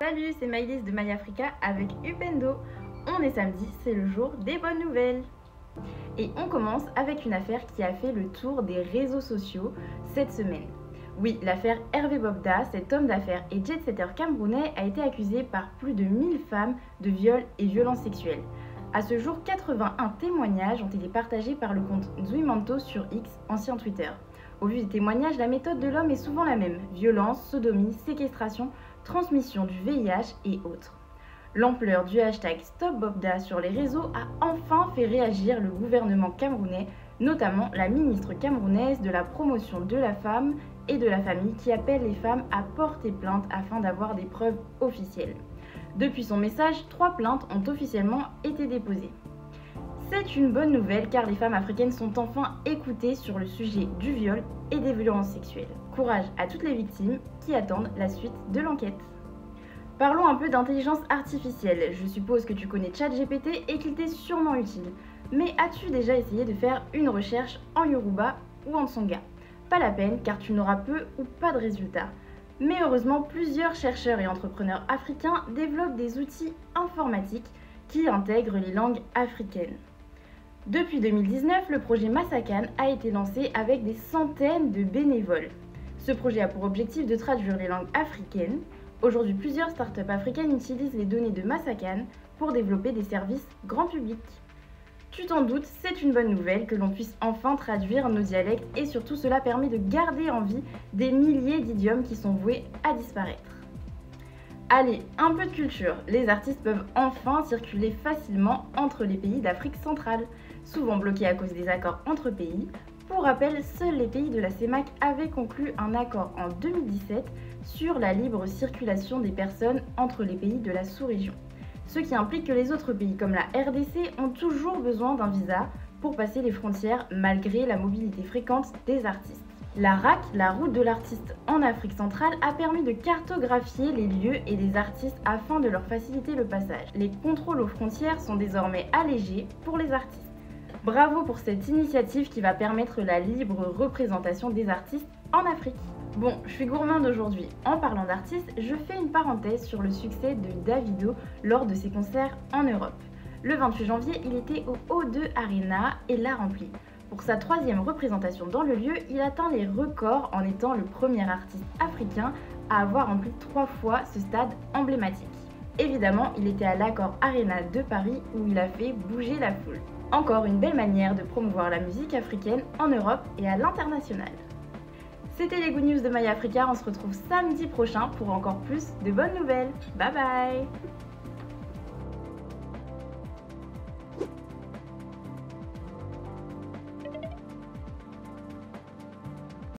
Salut, c'est Maïlis de MyAfrica avec Upendo. On est samedi, c'est le jour des bonnes nouvelles. Et on commence avec une affaire qui a fait le tour des réseaux sociaux cette semaine. Oui, l'affaire Hervé Bobda, cet homme d'affaires et jet-setter camerounais, a été accusé par plus de 1000 femmes de viol et violences sexuelles. À ce jour, 81 témoignages ont été partagés par le compte Nzuimanto sur X, ancien Twitter. Au vu des témoignages, la méthode de l'homme est souvent la même: violence, sodomie, séquestration, transmission du VIH et autres. L'ampleur du hashtag StopBobda sur les réseaux a enfin fait réagir le gouvernement camerounais, notamment la ministre camerounaise de la promotion de la femme et de la famille qui appelle les femmes à porter plainte afin d'avoir des preuves officielles. Depuis son message, 3 plaintes ont officiellement été déposées. C'est une bonne nouvelle car les femmes africaines sont enfin écoutées sur le sujet du viol et des violences sexuelles. Courage à toutes les victimes qui attendent la suite de l'enquête. Parlons un peu d'intelligence artificielle. Je suppose que tu connais ChatGPT et qu'il t'est sûrement utile. Mais as-tu déjà essayé de faire une recherche en Yoruba ou en Tsonga? Pas la peine car tu n'auras peu ou pas de résultats. Mais heureusement, plusieurs chercheurs et entrepreneurs africains développent des outils informatiques qui intègrent les langues africaines. Depuis 2019, le projet Masakan a été lancé avec des centaines de bénévoles. Ce projet a pour objectif de traduire les langues africaines. Aujourd'hui, plusieurs startups africaines utilisent les données de Masakan pour développer des services grand public. Tu t'en doutes, c'est une bonne nouvelle que l'on puisse enfin traduire nos dialectes et surtout cela permet de garder en vie des milliers d'idiomes qui sont voués à disparaître. Allez, un peu de culture. Les artistes peuvent enfin circuler facilement entre les pays d'Afrique centrale, souvent bloqués à cause des accords entre pays. Pour rappel, seuls les pays de la CEMAC avaient conclu un accord en 2017 sur la libre circulation des personnes entre les pays de la sous-région. Ce qui implique que les autres pays comme la RDC ont toujours besoin d'un visa pour passer les frontières malgré la mobilité fréquente des artistes. La RAC, la route de l'artiste en Afrique centrale, a permis de cartographier les lieux et les artistes afin de leur faciliter le passage. Les contrôles aux frontières sont désormais allégés pour les artistes. Bravo pour cette initiative qui va permettre la libre représentation des artistes en Afrique. Bon, je suis gourmande aujourd'hui. En parlant d'artistes, je fais une parenthèse sur le succès de Davido lors de ses concerts en Europe. Le 28 janvier, il était au O2 Arena et l'a rempli. Pour sa 3e représentation dans le lieu, il atteint les records en étant le premier artiste africain à avoir rempli 3 fois ce stade emblématique. Évidemment, il était à l'Accor Arena de Paris où il a fait bouger la foule. Encore une belle manière de promouvoir la musique africaine en Europe et à l'international. C'était les Good News de MyAfrica, on se retrouve samedi prochain pour encore plus de bonnes nouvelles. Bye bye!